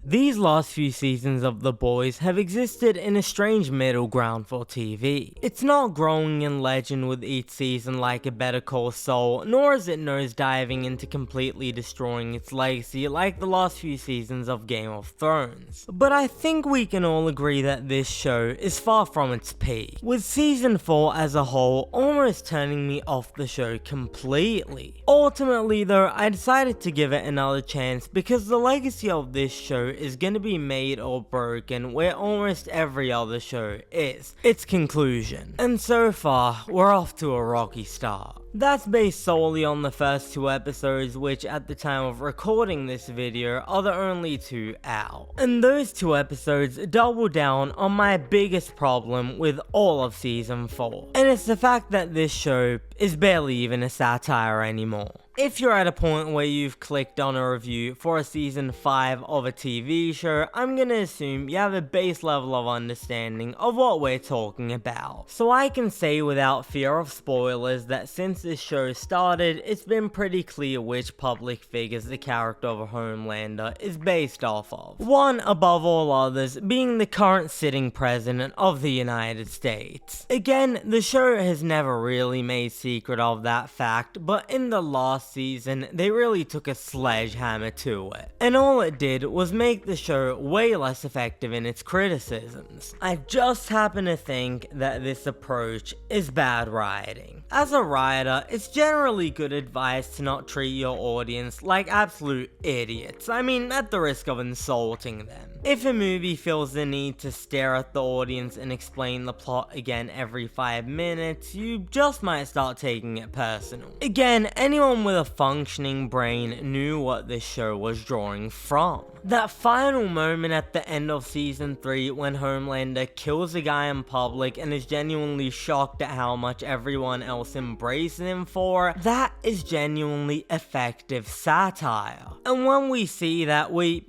These last few seasons of The Boys have existed in a strange middle ground for TV. It's not growing in legend with each season like a Better Call Saul, nor is it nosediving into completely destroying its legacy like the last few seasons of Game of Thrones. But I think we can all agree that this show is far from its peak, with season 4 as a whole almost turning me off the show completely. Ultimately though, I decided to give it another chance because the legacy of this show is gonna be made or broken where almost every other show is, its conclusion. And so far, we're off to a rocky start. That's based solely on the first 2 episodes, which at the time of recording this video are the only 2 out. And those 2 episodes double down on my biggest problem with all of season 4. And it's the fact that this show is barely even a satire anymore. If you're at a point where you've clicked on a review for a season 5 of a TV show, I'm gonna assume you have a base level of understanding of what we're talking about. So I can say without fear of spoilers that since this show started, it's been pretty clear which public figures the character of Homelander is based off of. One above all others being the current sitting president of the United States. Again, the show has never really made secret of that fact, but in the last season, they really took a sledgehammer to it. And all it did was make the show way less effective in its criticisms. I just happen to think that this approach is bad writing. As a writer, it's generally good advice to not treat your audience like absolute idiots. I mean, at the risk of insulting them. If a movie feels the need to stare at the audience and explain the plot again every 5 minutes, you just might start taking it personal. Again, anyone with a functioning brain knew what this show was drawing from. That final moment at the end of season 3 when Homelander kills a guy in public and is genuinely shocked at how much everyone else embraces him for, that is genuinely effective satire. And when we see that, we,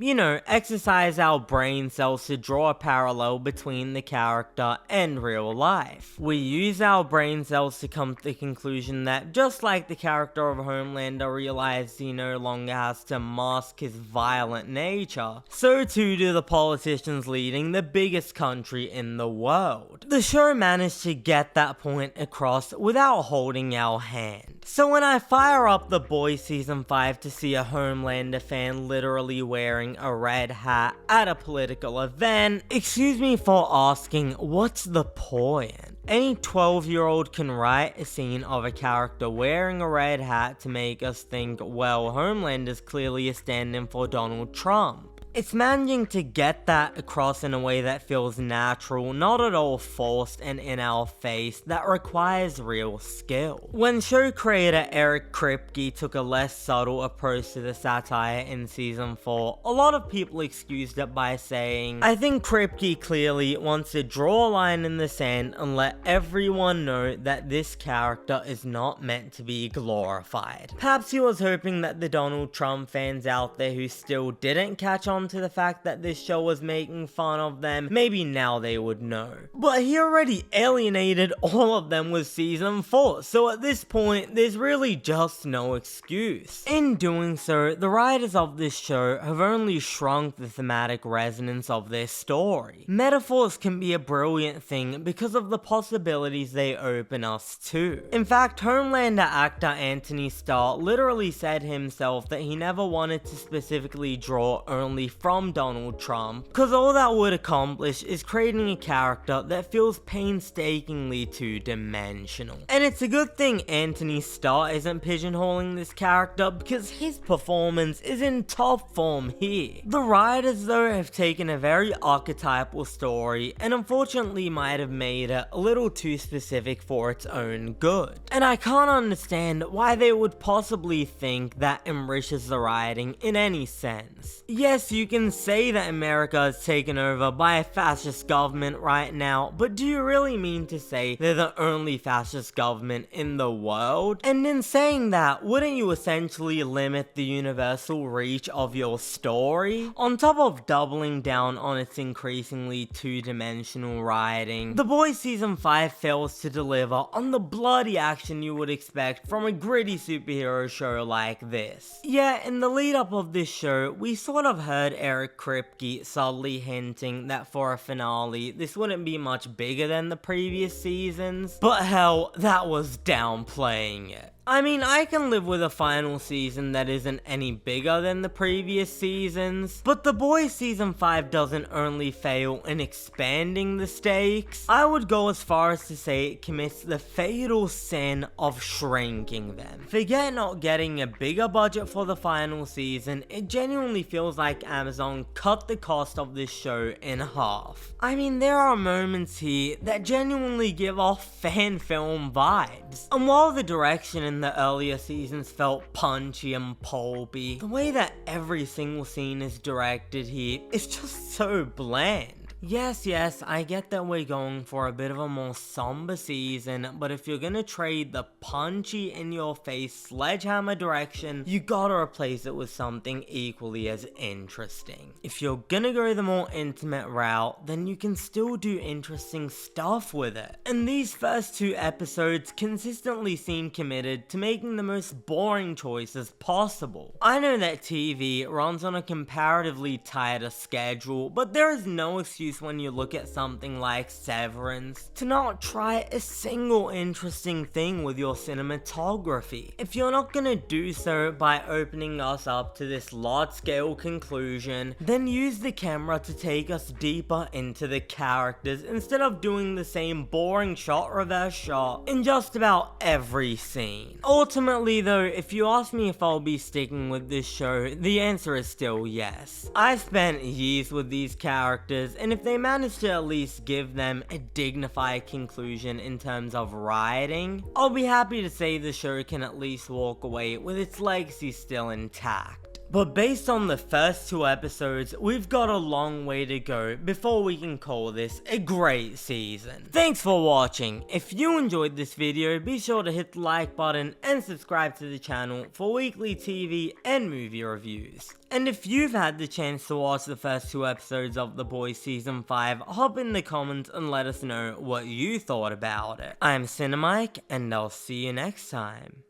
exercise our brain cells to draw a parallel between the character and real life. We use our brain cells to come to the conclusion that just like the character of Homelander realized he no longer has to mask his violent nature, so too do the politicians leading the biggest country in the world. The show managed to get that point across without holding our hand. So when I fire up The Boys season 5 to see a Homelander fan literally wearing a red hat at a political event, excuse me for asking, what's the point? Any 12-year-old can write a scene of a character wearing a red hat to make us think, well, Homelander's clearly a stand-in for Donald Trump. It's managing to get that across in a way that feels natural, not at all forced and in our face, that requires real skill. When show creator Erik Kripke took a less subtle approach to the satire in season 4, a lot of people excused it by saying, I think Kripke clearly wants to draw a line in the sand and let everyone know that this character is not meant to be glorified. Perhaps he was hoping that the Donald Trump fans out there who still didn't catch on to the fact that this show was making fun of them, maybe now they would know. But he already alienated all of them with season 4, so at this point, there's really just no excuse. In doing so, the writers of this show have only shrunk the thematic resonance of their story. Metaphors can be a brilliant thing because of the possibilities they open us to. In fact, Homelander actor Anthony Starr literally said himself that he never wanted to specifically draw only from Donald Trump, because all that would accomplish is creating a character that feels painstakingly two-dimensional. And it's a good thing Anthony Starr isn't pigeonholing this character, because his performance is in top form here. The writers though have taken a very archetypal story and unfortunately might have made it a little too specific for its own good. And I can't understand why they would possibly think that enriches the writing in any sense. Yes, you can say that America is taken over by a fascist government right now, but do you really mean to say they're the only fascist government in the world? And in saying that, wouldn't you essentially limit the universal reach of your story? On top of doubling down on its increasingly two-dimensional writing, The Boys season 5 fails to deliver on the bloody action you would expect from a gritty superhero show like this. Yeah, in the lead up of this show, we sort of heard Erik Kripke subtly hinting that for a finale, this wouldn't be much bigger than the previous seasons, but hell, that was downplaying it. I mean, I can live with a final season that isn't any bigger than the previous seasons, but The Boys Season 5 doesn't only fail in expanding the stakes, I would go as far as to say it commits the fatal sin of shrinking them. Forget not getting a bigger budget for the final season, it genuinely feels like Amazon cut the cost of this show in half. I mean, there are moments here that genuinely give off fan film vibes, and while the direction in the earlier seasons felt punchy and pulpy, the way that every single scene is directed here is just so bland. Yes, I get that we're going for a bit of a more somber season, but if you're gonna trade the punchy in-your-face sledgehammer direction, you gotta replace it with something equally as interesting. If you're gonna go the more intimate route, then you can still do interesting stuff with it. And these first 2 episodes consistently seem committed to making the most boring choices possible. I know that TV runs on a comparatively tighter schedule, but there is no excuse when you look at something like Severance to not try a single interesting thing with your cinematography. If you're not gonna do so by opening us up to this large-scale conclusion, then use the camera to take us deeper into the characters instead of doing the same boring shot reverse shot in just about every scene. Ultimately though, if you ask me if I'll be sticking with this show, the answer is still yes. I've spent years with these characters, and if they manage to at least give them a dignified conclusion in terms of writing, I'll be happy to say the show can at least walk away with its legacy still intact. But based on the first 2 episodes, we've got a long way to go before we can call this a great season. Thanks for watching. If you enjoyed this video, be sure to hit the like button and subscribe to the channel for weekly TV and movie reviews. And if you've had the chance to watch the first 2 episodes of The Boys Season 5, hop in the comments and let us know what you thought about it. I'm Cinemike, and I'll see you next time.